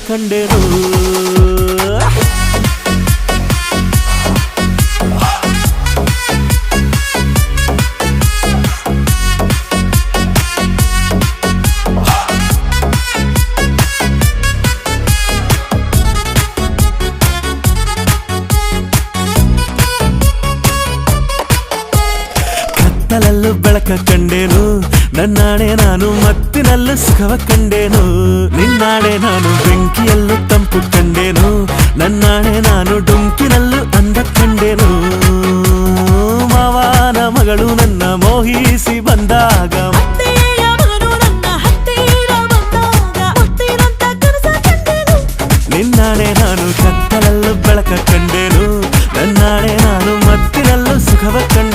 ಕಂಡೆನು ಕತ್ತಲಲ್ಲೂ ಬೆಳಕ ಕಂಡೇನು ನನ್ನಾಣೆ ನಾನು ಮತ್ತಿನಲ್ಲೂ ಸುಖವ ಕಂಡೇನು ನಿನ್ನಾಣೆ ನಾನು ಬೆಂಕಿಯಲ್ಲೂ ತಂಪು ಕಂಡೇನು ನನ್ನಾಣೆ ನಾನು ಡುಂಕಿನಲ್ಲೂ ಅಂದ ಕಂಡೇನು ಮಾವನ ಮಗಳು ನನ್ನ ಮೋಹಿಸಿ ಬಂದಾಗ ನಿನ್ನಾಣೆ ನಾನು ಕತ್ತಲಲ್ಲೂ ಬೆಳಕ ಕಂಡೇನು ನನ್ನಾಣೆ ನಾನು ಮತ್ತಿನಲ್ಲೂ ಸುಖವ ಕಂಡೆ